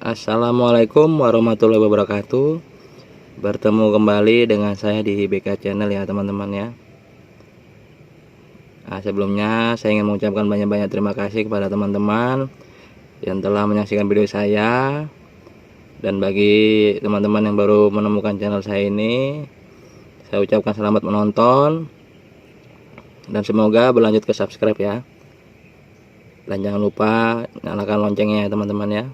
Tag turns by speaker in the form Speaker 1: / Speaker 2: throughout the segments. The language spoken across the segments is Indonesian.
Speaker 1: Assalamualaikum warahmatullahi wabarakatuh. Bertemu kembali dengan saya di BK Channel ya teman-teman ya. Sebelumnya saya ingin mengucapkan banyak-banyak terima kasih kepada teman-teman yang telah menyaksikan video saya. Dan bagi teman-teman yang baru menemukan channel saya ini, saya ucapkan selamat menonton. Dan semoga berlanjut ke subscribe ya. Dan jangan lupa nyalakan loncengnya ya teman-teman ya.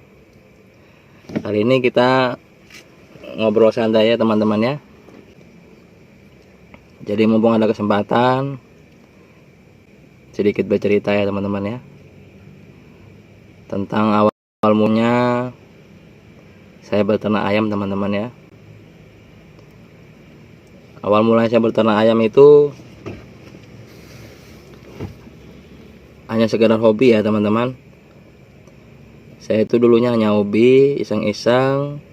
Speaker 1: Kali ini kita ngobrol santai ya teman-teman ya. Jadi mumpung ada kesempatan, sedikit bercerita ya teman-teman ya, tentang awal mulanya saya berternak ayam teman-teman ya. Awal mulanya saya berternak ayam itu hanya sekedar hobi ya teman-teman. Saya itu dulunya hanya hobi, iseng-iseng,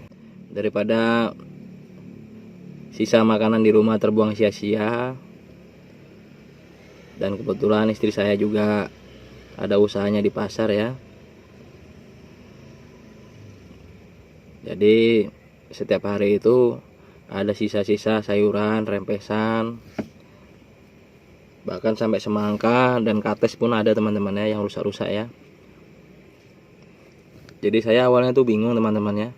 Speaker 1: daripada sisa makanan di rumah terbuang sia-sia. Dan kebetulan istri saya juga ada usahanya di pasar ya. Jadi setiap hari itu ada sisa-sisa sayuran, rempesan, bahkan sampai semangka dan kates pun ada teman-teman ya, yang rusak-rusak ya. Jadi saya awalnya tuh bingung teman-teman ya,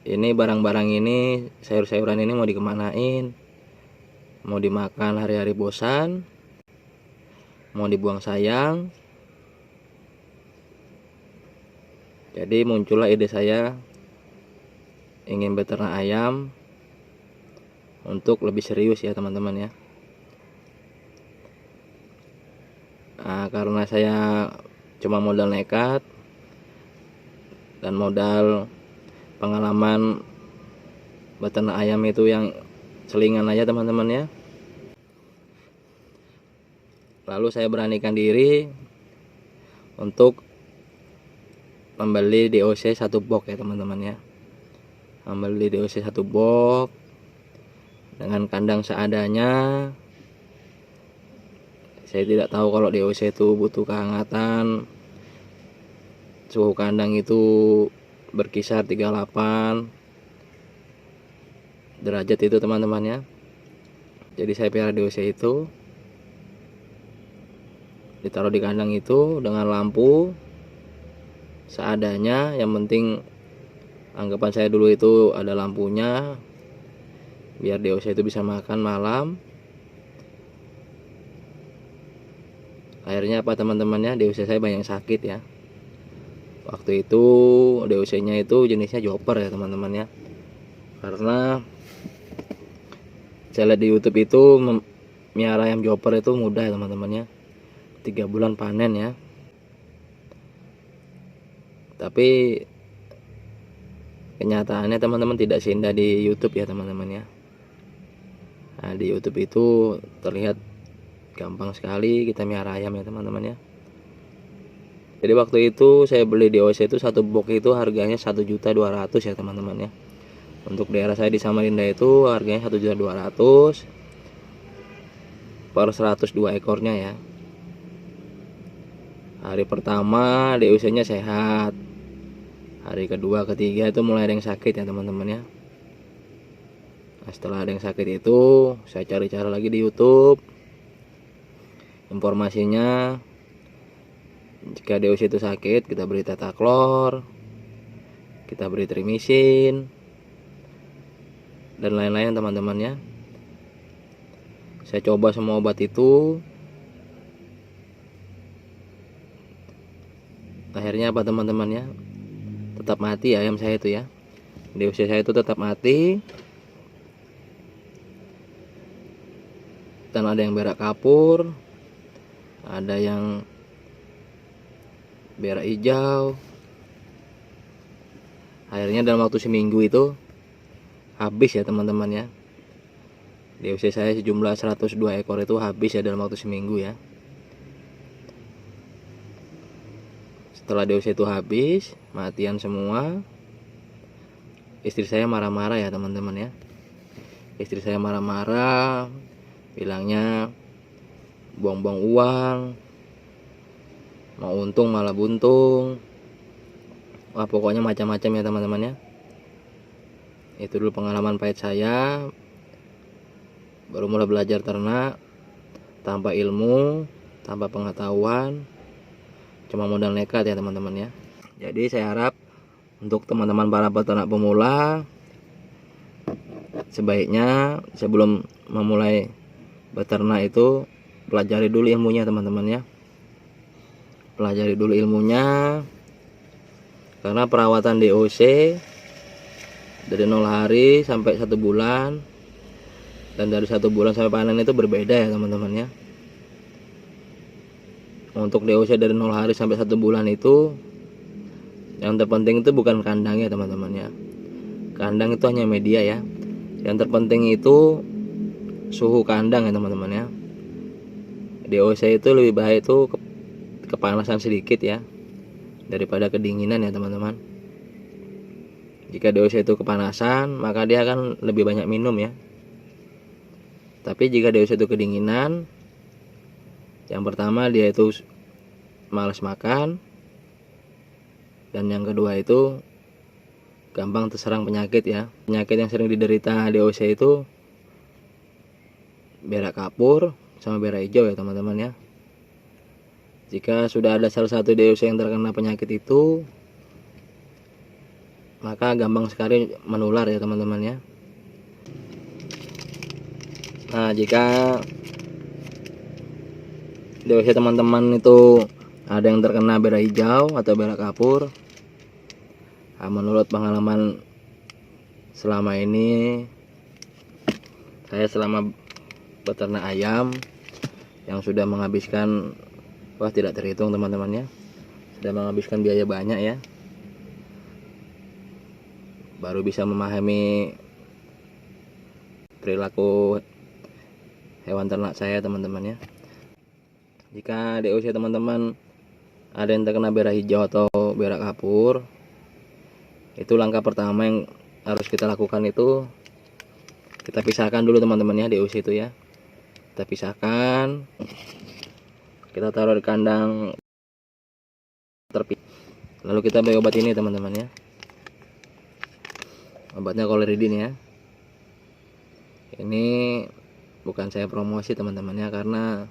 Speaker 1: ini barang-barang ini, sayur-sayuran ini mau dikemanain, mau dimakan hari-hari bosan, mau dibuang sayang. Jadi muncullah ide saya ingin beternak ayam untuk lebih serius ya teman-teman ya. Karena saya cuma modal nekat dan modal pengalaman beternak ayam itu yang selingan aja teman-teman ya. Lalu saya beranikan diri untuk membeli DOC 1 box ya teman-teman ya. Membeli DOC 1 box dengan kandang seadanya. Saya tidak tahu kalau DOC itu butuh kehangatan. Suhu kandang itu berkisar 38 derajat itu teman-teman ya. Jadi saya pelihara DOC itu, ditaruh di kandang itu dengan lampu seadanya. Yang penting anggapan saya dulu itu ada lampunya, biar DOC itu bisa makan malam. Akhirnya apa teman-temannya, DOC saya banyak sakit ya. Waktu itu DOC nya itu jenisnya Joper ya teman-teman ya. Karena saya lihat di YouTube itu miara ayam Joper itu mudah ya teman-teman ya, 3 bulan panen ya. Tapi kenyataannya teman-teman tidak seindah di YouTube ya teman-teman ya. Di YouTube itu terlihat gampang sekali kita miara ayam ya teman-teman ya. Jadi waktu itu saya beli DOC itu 1 box itu harganya 1.200.000 ya teman-teman ya. Untuk daerah saya di Samarinda itu harganya 1.200.000 per 102 ekornya ya. Hari pertama DOC nya sehat, hari kedua ketiga itu mulai ada yang sakit ya teman-teman ya. Setelah ada yang sakit itu saya cari cara lagi di YouTube. Informasinya, jika DOC itu sakit kita beri tetaklor, kita beri trimisin, dan lain-lain teman-teman ya. Saya coba semua obat itu. Akhirnya apa teman-teman ya, tetap mati ayam saya itu ya. DOC saya itu tetap mati. Dan ada yang berak kapur, ada yang berak hijau. Akhirnya dalam waktu seminggu itu habis ya teman-teman ya. DOC saya sejumlah 102 ekor itu habis ya dalam waktu seminggu ya. Setelah DOC itu habis, matian semua, istri saya marah-marah ya teman-teman ya. Istri saya marah-marah, bilangnya buang-buang uang, mau untung malah buntung. Wah, pokoknya macam-macam ya teman-teman ya. Itu dulu pengalaman pahit saya baru mulai belajar ternak, tanpa ilmu, tanpa pengetahuan, cuma modal nekat ya teman-teman ya. Jadi saya harap untuk teman-teman para peternak pemula, sebaiknya sebelum memulai beternak itu pelajari dulu ilmunya teman-teman ya. Pelajari dulu ilmunya, karena perawatan DOC dari 0 hari sampai 1 bulan, dan dari 1 bulan sampai panen itu berbeda ya teman-teman ya. Untuk DOC dari 0 hari sampai 1 bulan itu, yang terpenting itu bukan kandang ya teman-teman ya. Kandang itu hanya media ya. Yang terpenting itu suhu kandang ya teman-teman ya. DOC itu lebih baik itu kepanasan sedikit ya, daripada kedinginan ya teman-teman. Jika DOC itu kepanasan, maka dia akan lebih banyak minum ya. Tapi jika DOC itu kedinginan, yang pertama dia itu malas makan, dan yang kedua itu gampang terserang penyakit ya. Penyakit yang sering diderita DOC itu berak kapur sama berak hijau ya teman-teman ya. Jika sudah ada salah satu DOC yang terkena penyakit itu, maka gampang sekali menular ya teman-teman ya. Nah, jika DOC teman-teman itu ada yang terkena berak hijau atau berak kapur, menurut pengalaman selama ini saya selama beternak ayam yang sudah menghabiskan, wah tidak terhitung teman-teman ya, sudah menghabiskan biaya banyak ya, baru bisa memahami perilaku hewan ternak saya teman-teman ya. Jika DOC teman-teman ada yang terkena berak hijau atau berak kapur, itu langkah pertama yang harus kita lakukan itu kita pisahkan dulu teman-teman ya, DOC itu ya. Kita pisahkan, kita taruh di kandang terpisah, lalu kita beri obat ini teman-teman ya. Obatnya Coloridin ya. Ini bukan saya promosi teman-teman ya, karena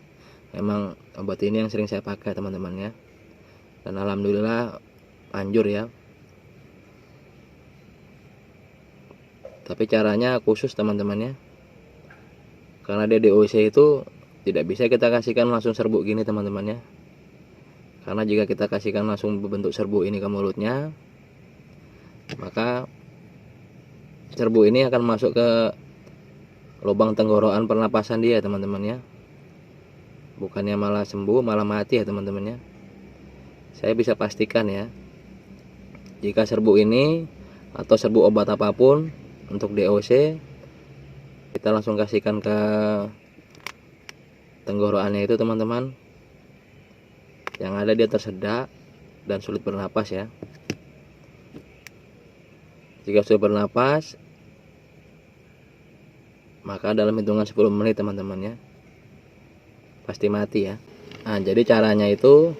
Speaker 1: memang obat ini yang sering saya pakai teman-teman ya, dan alhamdulillah manjur ya. Tapi caranya khusus teman-teman ya, karena dia DOC itu tidak bisa kita kasihkan langsung serbuk gini teman-teman ya. Karena jika kita kasihkan langsung berbentuk serbuk ini ke mulutnya, maka serbuk ini akan masuk ke lubang tenggorokan pernapasan dia teman-teman ya. Bukannya malah sembuh, malah mati ya teman-teman ya. Saya bisa pastikan ya, jika serbuk ini atau serbuk obat apapun untuk DOC kita langsung kasihkan ke tenggorokannya itu teman-teman, yang ada dia tersedak dan sulit bernapas ya. Jika sudah bernapas, maka dalam hitungan 10 menit teman-teman ya, pasti mati ya. Nah, jadi caranya itu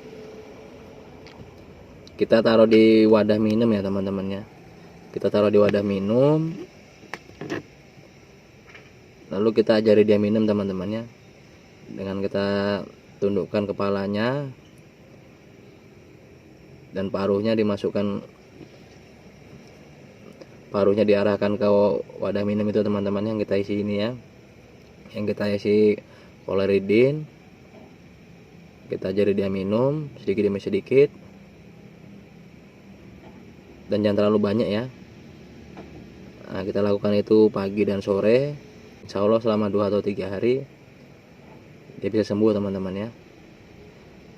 Speaker 1: kita taruh di wadah minum ya teman-teman ya. Kita taruh di wadah minum, lalu kita ajari dia minum teman-teman ya, dengan kita tundukkan kepalanya dan paruhnya dimasukkan, paruhnya diarahkan ke wadah minum itu teman-teman, yang kita isi ini ya, yang kita isi Coloridin. Kita ajari dia minum sedikit demi sedikit, dan jangan terlalu banyak ya. Nah, kita lakukan itu pagi dan sore, insya Allah selama 2 atau 3 hari dia bisa sembuh teman-teman ya.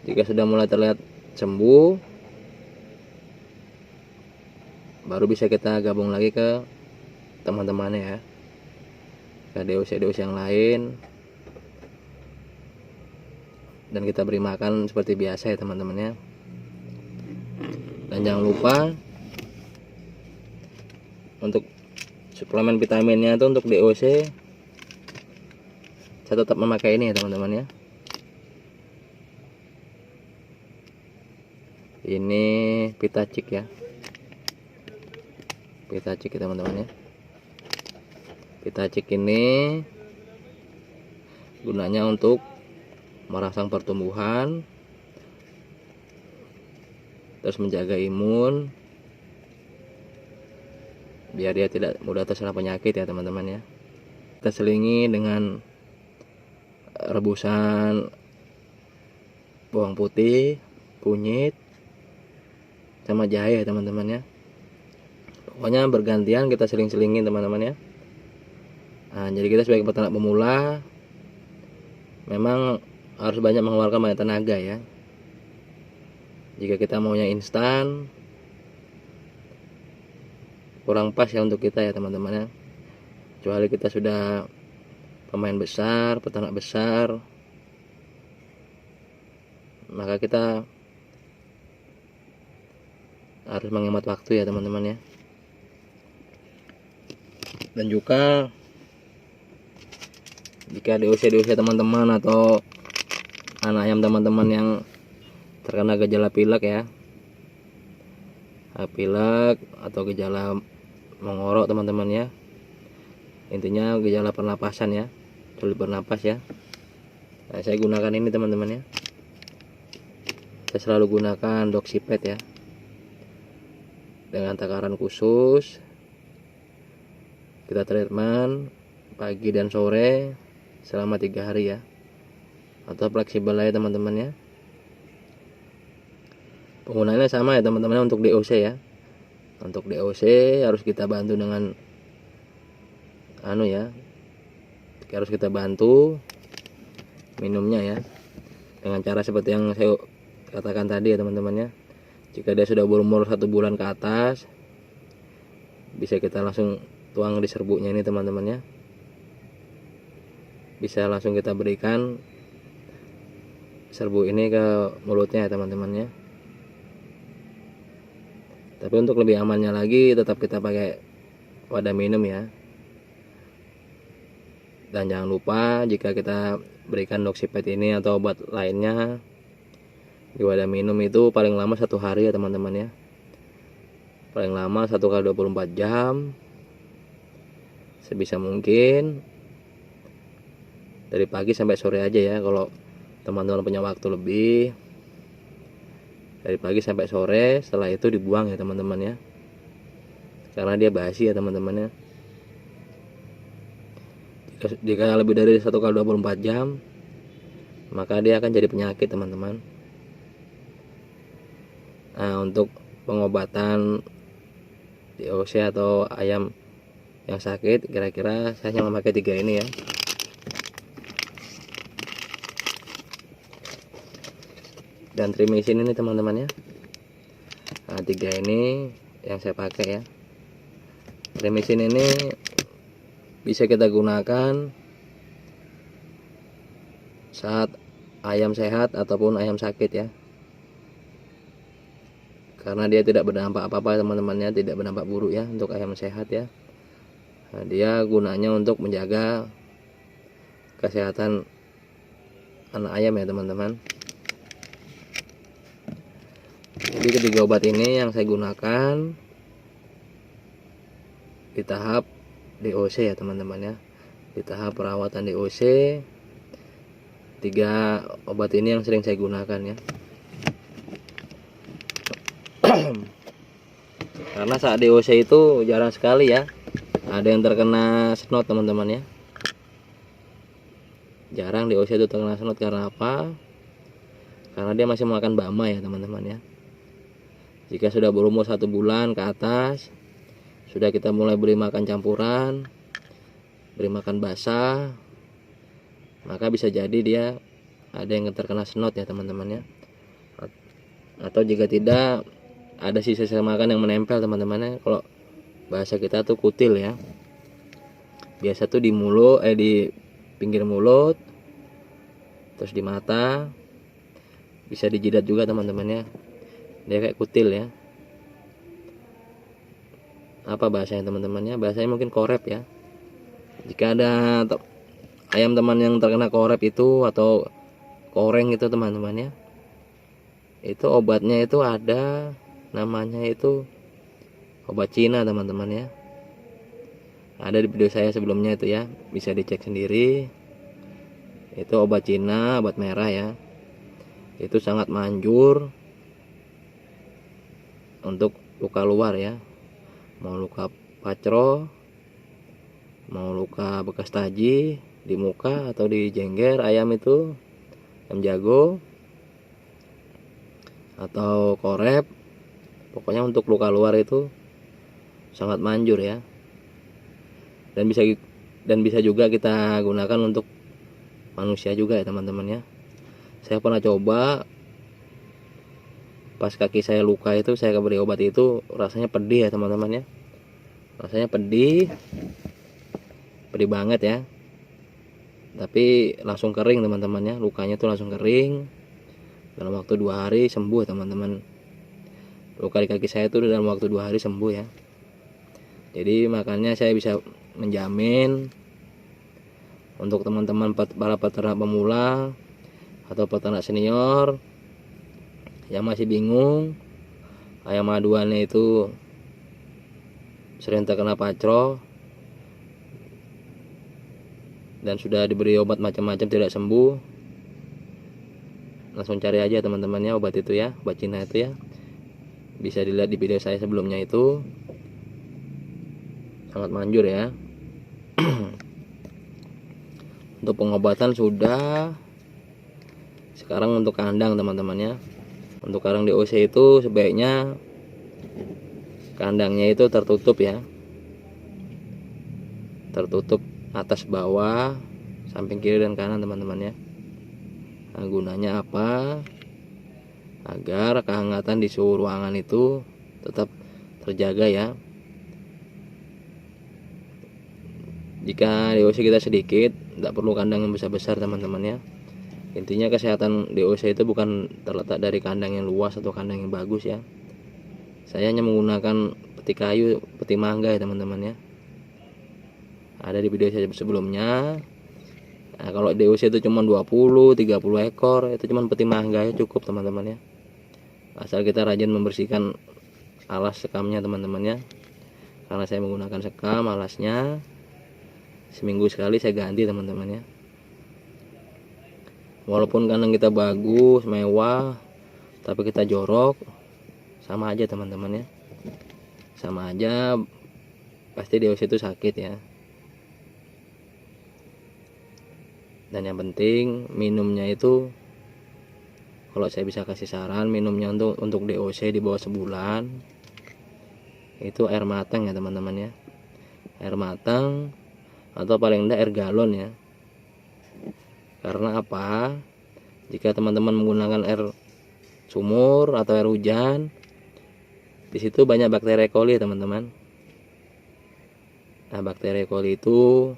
Speaker 1: Jika sudah mulai terlihat sembuh, baru bisa kita gabung lagi ke teman-temannya ya, ke DOC yang lain, dan kita beri makan seperti biasa ya teman-teman ya. Dan jangan lupa untuk suplemen vitaminnya itu untuk DOC saya tetap memakai ini ya teman-teman ya. Ini Vitacik ya. Pitacik ya teman-teman ya. Pitacik ini gunanya untuk merangsang pertumbuhan, terus menjaga imun biar dia tidak mudah terserang penyakit ya teman-teman ya. Kita selingi dengan rebusan bawang putih, kunyit, sama jahe ya teman-teman ya. Pokoknya bergantian kita seling-selingin teman-teman ya. Nah, jadi kita sebagai peternak pemula memang harus banyak mengeluarkan banyak tenaga ya. Jika kita maunya instan, kurang pas ya untuk kita ya teman-teman ya. Kecuali kita sudah pemain besar, peternak besar, maka kita harus menghemat waktu ya teman-teman ya. Dan juga jika di usia teman-teman atau anak ayam teman-teman yang terkena gejala pilek ya, pilek atau gejala mengorok teman-teman ya, intinya gejala pernapasan ya, sulit bernapas ya. Nah, saya gunakan ini teman-teman ya. Saya selalu gunakan Doxipet ya, dengan takaran khusus. Kita treatment pagi dan sore selama 3 hari ya, atau fleksibel aja teman-teman ya. Penggunaannya sama ya teman-teman untuk DOC ya. Untuk DOC harus kita bantu dengan harus kita bantu minumnya ya, dengan cara seperti yang saya katakan tadi ya teman-teman ya. Jika dia sudah berumur 1 bulan ke atas, bisa kita langsung tuang di serbuknya ini teman-teman ya. Bisa langsung kita berikan serbuk ini ke mulutnya ya teman-teman ya. Tapi untuk lebih amannya lagi, tetap kita pakai wadah minum ya. Dan jangan lupa jika kita berikan Doxipet ini atau obat lainnya di wadah minum itu paling lama 1 hari ya teman-teman ya. Paling lama 1 kali 24 jam. Sebisa mungkin dari pagi sampai sore aja ya. Kalau teman-teman punya waktu lebih, dari pagi sampai sore, setelah itu dibuang ya teman-teman ya, karena dia basi ya teman-teman ya. Jika lebih dari 1 kali 24 jam, maka dia akan jadi penyakit teman-teman. Nah, untuk pengobatan DOC atau ayam yang sakit, kira-kira saya hanya memakai 3 ini ya. Dan Trimicin ini teman-teman ya. Nah, 3 ini yang saya pakai ya. Trimicin ini bisa kita gunakan saat ayam sehat ataupun ayam sakit ya. Karena dia tidak berdampak apa-apa teman-temannya, tidak berdampak buruk ya untuk ayam sehat ya. Nah, dia gunanya untuk menjaga kesehatan anak ayam ya teman-teman. Jadi ketiga obat ini yang saya gunakan di tahap DOC ya teman-teman ya. Di tahap perawatan DOC, 3 obat ini yang sering saya gunakan ya. Karena saat DOC itu jarang sekali ya ada yang terkena snot teman-teman ya. Jarang DOC itu terkena snot. Karena apa? Karena dia masih makan bama ya teman-teman ya. Jika sudah berumur 1 bulan ke atas, sudah kita mulai beri makan campuran, beri makan basah, maka bisa jadi dia ada yang terkena snot ya teman-teman ya. Atau jika tidak, ada sisa-sisa makan yang menempel teman-teman ya. Kalau bahasa kita tuh kutil ya. Biasa tuh di mulut, di pinggir mulut, terus di mata, bisa di jidat juga teman-teman ya. Dia kayak kutil ya. Apa bahasanya teman-teman ya? Bahasanya mungkin korep ya. Jika ada ayam teman yang terkena korep itu atau koreng itu teman-teman ya, itu obatnya itu ada namanya itu obat Cina teman-teman ya. Ada di video saya sebelumnya itu ya, bisa dicek sendiri. Itu obat Cina, obat merah ya. Itu sangat manjur untuk luka luar ya. Mau luka pacro, mau luka bekas taji di muka atau di jengger ayam itu, ayam jago atau korep, pokoknya untuk luka luar itu sangat manjur ya. Dan bisa juga kita gunakan untuk manusia juga ya teman-teman ya. Saya pernah coba, pas kaki saya luka itu saya beri obat itu, rasanya pedih ya teman-teman ya. Rasanya pedih banget ya. Tapi langsung kering teman-teman ya, lukanya tuh langsung kering. Dalam waktu 2 hari sembuh teman-teman. Luka di kaki saya itu dalam waktu 2 hari sembuh ya. Jadi makanya saya bisa menjamin untuk teman-teman para peternak pemula atau peternak senior yang masih bingung ayam aduannya itu sering terkena pacro dan sudah diberi obat macam-macam tidak sembuh, langsung cari aja teman-teman ya obat itu ya, obat Cina itu ya. Bisa dilihat di video saya sebelumnya, itu sangat manjur ya. Untuk pengobatan sudah. Sekarang untuk kandang teman-teman ya. Untuk kandang DOC itu sebaiknya kandangnya itu tertutup ya, tertutup atas bawah, samping kiri dan kanan teman-teman ya. Nah, gunanya apa? Agar kehangatan di suhu ruangan itu tetap terjaga ya. Jika DOC kita sedikit, tidak perlu kandang yang besar-besar teman-teman ya. Intinya kesehatan DOC itu bukan terletak dari kandang yang luas atau kandang yang bagus ya. Saya hanya menggunakan peti kayu, peti mangga ya teman-teman ya. Ada di video saya sebelumnya. Nah, kalau DOC itu cuma 20-30 ekor, itu cuma peti mangga ya cukup teman-teman ya. Asal kita rajin membersihkan alas sekamnya teman-teman ya. Karena saya menggunakan sekam alasnya, seminggu sekali saya ganti teman-teman ya. Walaupun kandang kita bagus, mewah, tapi kita jorok, sama aja teman-teman ya. Sama aja, pasti DOC itu sakit ya. Dan yang penting minumnya itu, kalau saya bisa kasih saran, minumnya untuk DOC di bawah sebulan itu air matang ya teman-teman ya. Air matang atau paling enggak air galon ya. Karena apa? Jika teman-teman menggunakan air sumur atau air hujan, di situ banyak bakteri E. coli teman-teman. Nah, bakteri E. coli itu,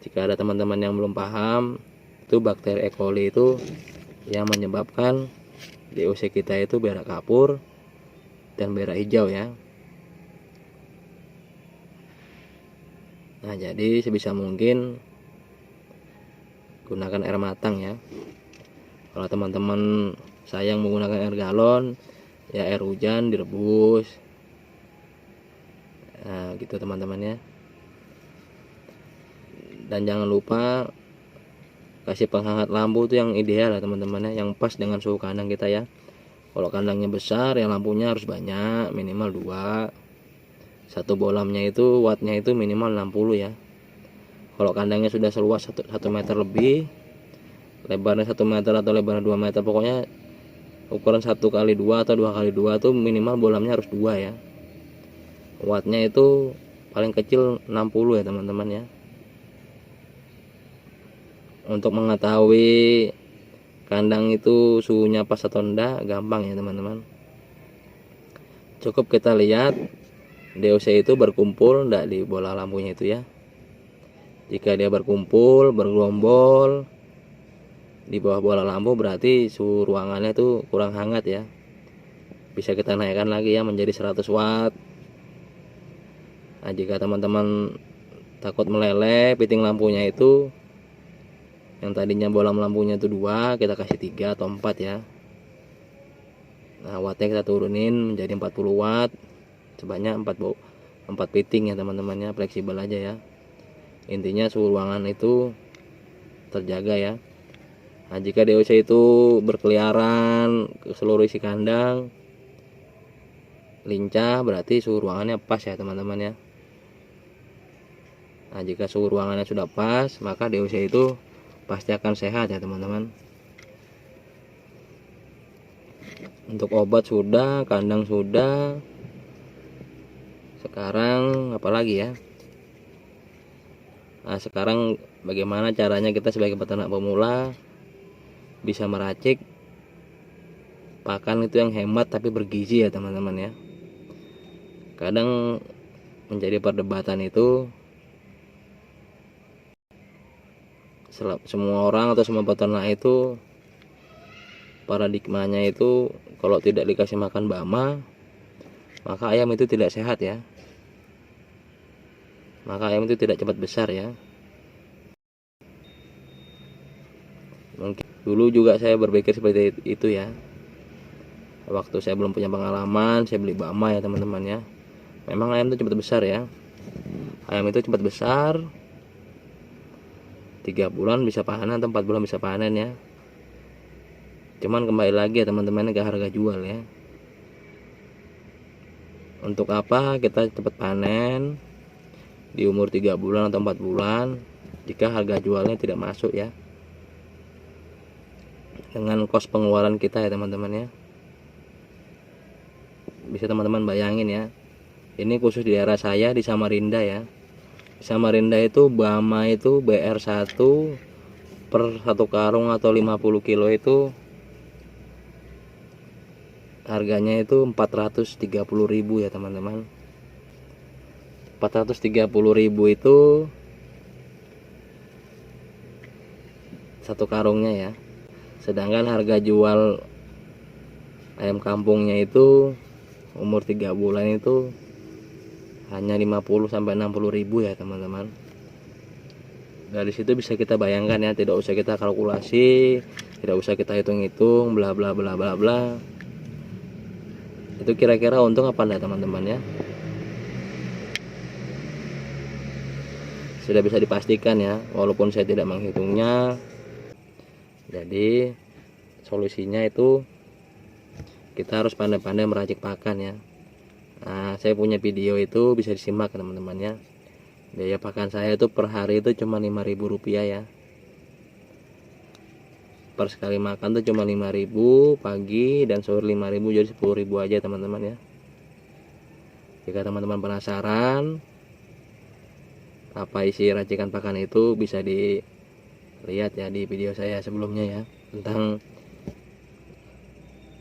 Speaker 1: jika ada teman-teman yang belum paham, itu bakteri E. coli itu yang menyebabkan DOC kita itu berak kapur dan berak hijau ya. Nah, jadi sebisa mungkin gunakan air matang ya. Kalau teman-teman sayang menggunakan air galon, ya air hujan direbus. Nah, gitu teman-teman ya. Dan jangan lupa kasih penghangat lampu itu yang ideal ya teman-teman ya, yang pas dengan suhu kandang kita ya. Kalau kandangnya besar ya lampunya harus banyak, minimal 2. Satu bolamnya itu wattnya itu minimal 60 ya. Kalau kandangnya sudah seluas 1 meter lebih, lebarnya 1 meter atau lebarnya 2 meter, pokoknya ukuran 1x2 atau 2x2 tuh minimal bolamnya harus 2 ya. Wattnya itu paling kecil 60 ya teman-teman ya. Untuk mengetahui kandang itu suhunya pas atau enggak gampang ya teman-teman. Cukup kita lihat DOC itu berkumpul enggak di bola lampunya itu ya. Jika dia berkumpul, bergerombol di bawah bola lampu, berarti suhu ruangannya itu kurang hangat ya. Bisa kita naikkan lagi ya menjadi 100 watt. Nah, jika teman-teman takut meleleh piting lampunya itu, yang tadinya bola lampunya itu 2, kita kasih 3 atau 4 ya. Nah, wattnya kita turunin menjadi 40 watt. sebanyak 4 piting ya teman-temannya, fleksibel aja ya. Intinya suhu ruangan itu terjaga ya. Nah, jika DOC itu berkeliaran ke seluruh isi kandang, lincah, berarti suhu ruangannya pas ya teman-teman ya. Nah, jika suhu ruangannya sudah pas, maka DOC itu pasti akan sehat ya teman-teman. Untuk obat sudah, kandang sudah. Sekarang apalagi ya? Nah, sekarang bagaimana caranya kita sebagai peternak pemula bisa meracik pakan itu yang hemat tapi bergizi ya teman-teman ya. Kadang menjadi perdebatan itu, semua orang atau semua peternak itu paradigmanya itu kalau tidak dikasih makan bama, maka ayam itu tidak sehat ya. Maka ayam itu tidak cepat besar ya. Mungkin dulu juga saya berpikir seperti itu ya. Waktu saya belum punya pengalaman, saya beli bama ya teman-teman ya. Memang ayam itu cepat besar ya. Ayam itu cepat besar, 3 bulan bisa panen atau 4 bulan bisa panen ya. Cuman kembali lagi ya teman-teman ke harga jual ya. Untuk apa kita cepat panen di umur 3 bulan atau 4 bulan jika harga jualnya tidak masuk ya, dengan kos pengeluaran kita ya teman-teman ya. Bisa teman-teman bayangin ya, ini khusus di daerah saya di Samarinda ya. Di Samarinda itu bama itu BR1 per 1 karung atau 50 kilo itu harganya itu 430.000 ya teman-teman. 430.000 itu 1 karungnya ya. Sedangkan harga jual ayam kampungnya itu umur 3 bulan itu hanya 50 sampai 60.000 ya teman-teman. Dari situ bisa kita bayangkan ya, tidak usah kita kalkulasi, tidak usah kita hitung-hitung bla bla bla bla bla. Itu kira-kira untung apa enggak teman-teman ya? Sudah bisa dipastikan ya, walaupun saya tidak menghitungnya. Jadi solusinya itu kita harus pandai-pandai meracik pakan ya. Nah, saya punya video itu bisa disimak teman-teman ya. Biaya pakan saya itu per hari itu cuma Rp5.000 ya. Per sekali makan tuh cuma 5.000 pagi dan sore 5.000, jadi 10.000 aja teman-teman ya. Jika teman-teman penasaran apa isi racikan pakan itu, bisa dilihat ya di video saya sebelumnya ya, tentang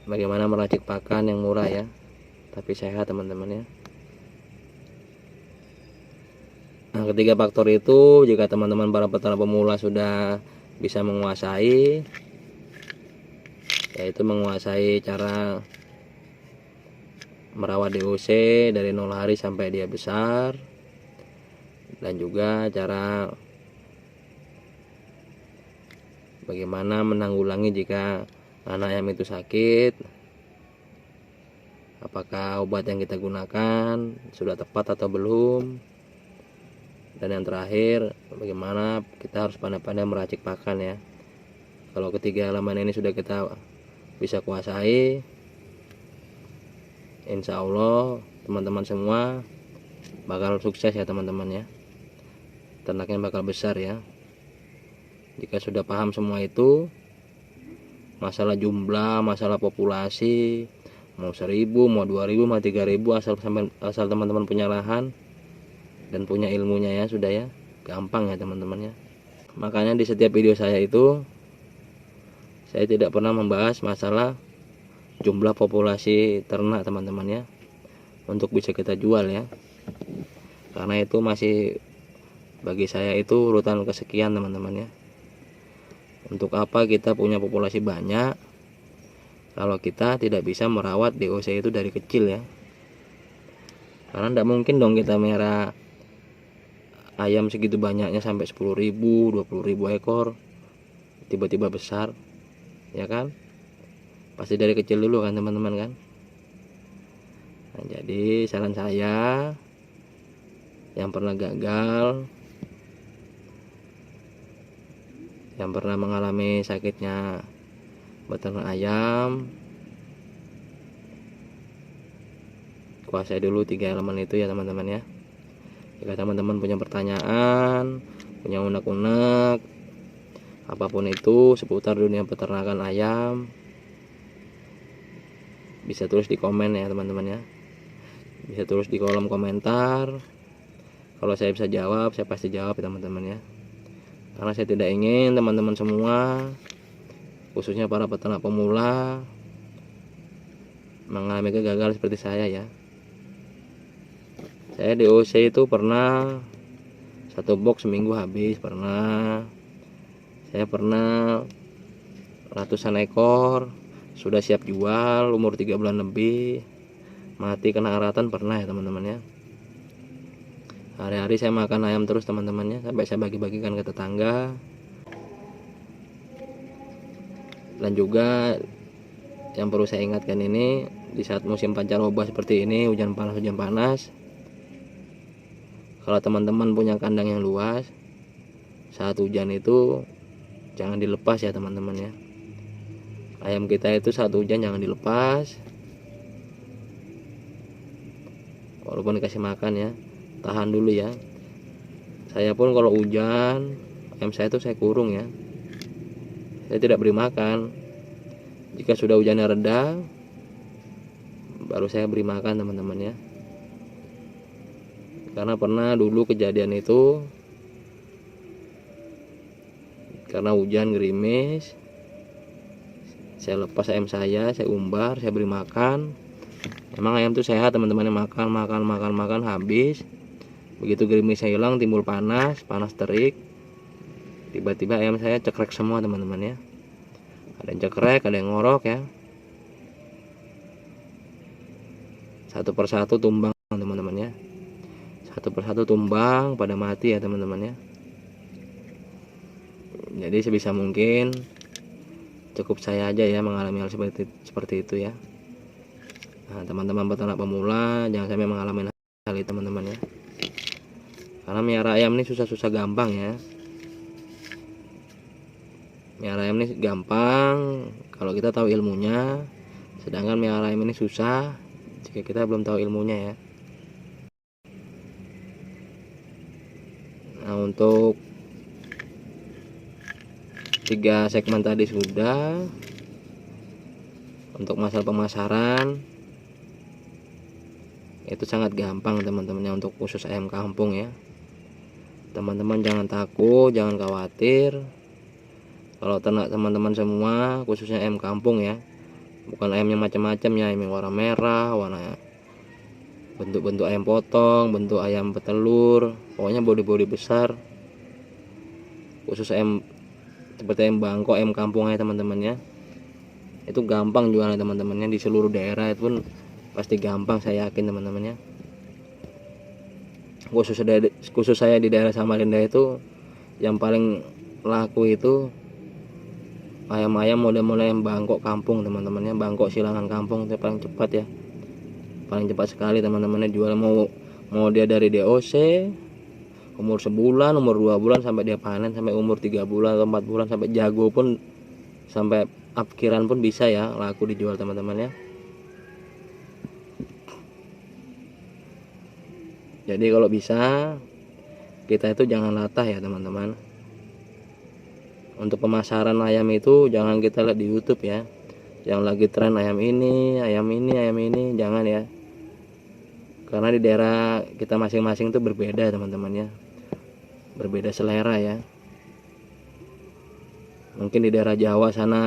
Speaker 1: bagaimana meracik pakan yang murah ya tapi sehat teman-teman ya. Nah, ketiga faktor itu jika teman-teman para peternak pemula sudah bisa menguasai, yaitu menguasai cara merawat DOC dari 0 hari sampai dia besar, dan juga cara bagaimana menanggulangi jika anak ayam itu sakit, apakah obat yang kita gunakan sudah tepat atau belum, dan yang terakhir bagaimana kita harus pandai-pandai meracik pakan ya. Kalau ketiga elemen ini sudah kita bisa kuasai, insya Allah teman-teman semua bakal sukses ya teman-teman ya. Ternaknya bakal besar ya. Jika sudah paham semua itu, masalah jumlah, masalah populasi, mau 1.000, mau 2.000, mau 3.000, asal teman-teman punya lahan dan punya ilmunya ya, sudah ya, gampang ya teman-teman ya. Makanya di setiap video saya itu saya tidak pernah membahas masalah jumlah populasi ternak teman-teman ya, untuk bisa kita jual ya, karena itu masih bagi saya itu urutan kesekian teman-teman ya. Untuk apa kita punya populasi banyak kalau kita tidak bisa merawat DOC itu dari kecil ya. Karena tidak mungkin dong kita merah ayam segitu banyaknya sampai 10.000, 20.000 ekor tiba-tiba besar, ya kan? Pasti dari kecil dulu kan teman-teman kan. Nah, jadi saran saya yang pernah gagal, yang pernah mengalami sakitnya beternak ayam, kuasai dulu 3 elemen itu ya teman-teman ya. Jika teman-teman punya pertanyaan, punya unek-unek apapun itu seputar dunia peternakan ayam, bisa tulis di komen ya teman-teman ya. Bisa tulis di kolom komentar. Kalau saya bisa jawab, saya pasti jawab ya teman-teman ya. Karena saya tidak ingin teman-teman semua, khususnya para peternak pemula, mengalami kegagalan seperti saya ya. Saya di OC itu pernah 1 box seminggu habis, pernah. Saya pernah ratusan ekor sudah siap jual, umur 3 bulan lebih, mati kena aratan pernah ya teman-teman ya. Hari-hari saya makan ayam terus teman-temannya, sampai saya bagi-bagikan ke tetangga. Dan juga yang perlu saya ingatkan ini, di saat musim pancaroba seperti ini, hujan panas, kalau teman-teman punya kandang yang luas, saat hujan itu jangan dilepas ya teman-teman ya. Ayam kita itu saat hujan jangan dilepas, walaupun dikasih makan ya, tahan dulu ya. Saya pun kalau hujan, ayam saya itu saya kurung ya, saya tidak beri makan. Jika sudah hujannya reda, baru saya beri makan teman-teman ya. Karena pernah dulu kejadian itu, karena hujan gerimis, saya lepas ayam saya umbar, saya beri makan. Emang ayam tuh sehat teman-teman, makan habis. Begitu gerimisnya hilang, timbul panas terik, tiba-tiba ayam saya cekrek semua teman-teman ya. Ada yang cekrek, ada yang ngorok ya. Satu persatu tumbang teman-teman ya. Satu persatu tumbang, pada mati ya teman-teman ya. Jadi sebisa mungkin cukup saya aja ya mengalami hal seperti itu ya. Nah, teman-teman peternak pemula jangan sampai mengalami hal itu teman-teman ya. Karena miara ayam ini susah-susah gampang ya. Miara ayam ini gampang kalau kita tahu ilmunya, sedangkan miara ayam ini susah jika kita belum tahu ilmunya ya. Nah, untuk 3 segmen tadi sudah. Untuk masalah pemasaran itu sangat gampang teman-teman ya, untuk khusus ayam kampung ya. Teman-teman jangan takut, jangan khawatir. Kalau ternak teman-teman semua, khususnya ayam kampung ya, bukan ayam yang macam-macam ya, ayam yang warna merah, warna bentuk-bentuk ayam potong, bentuk ayam petelur, pokoknya bodi-bodi besar. Khusus ayam seperti ayam bangkok, ayam kampung ya teman-teman ya. Itu gampang jualnya teman-teman ya, di seluruh daerah itu pun pasti gampang, saya yakin teman-teman ya. Khusus saya di daerah Samarinda itu yang paling laku itu ayam-ayam model ayam bangkok kampung teman-teman ya, bangkok silangan kampung itu paling cepat ya, paling cepat sekali teman-teman ya jual. Mau dia dari DOC umur sebulan, umur 2 bulan sampai dia panen, sampai umur 3 bulan atau 4 bulan, sampai jago pun, sampai apkiran pun bisa ya laku dijual teman-teman ya. Jadi kalau bisa kita itu jangan latah ya teman-teman. Untuk pemasaran ayam itu jangan kita lihat di YouTube ya, yang lagi tren ayam ini, jangan ya. Karena di daerah kita masing-masing itu berbeda teman-teman ya, berbeda selera ya. Mungkin di daerah Jawa sana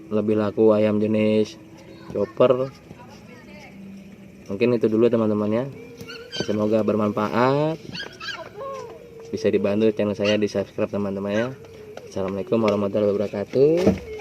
Speaker 1: lebih laku ayam jenis chopper. Mungkin itu dulu teman-teman ya. Semoga bermanfaat. Bisa dibantu channel saya, di subscribe teman-teman ya. Assalamualaikum warahmatullahi wabarakatuh.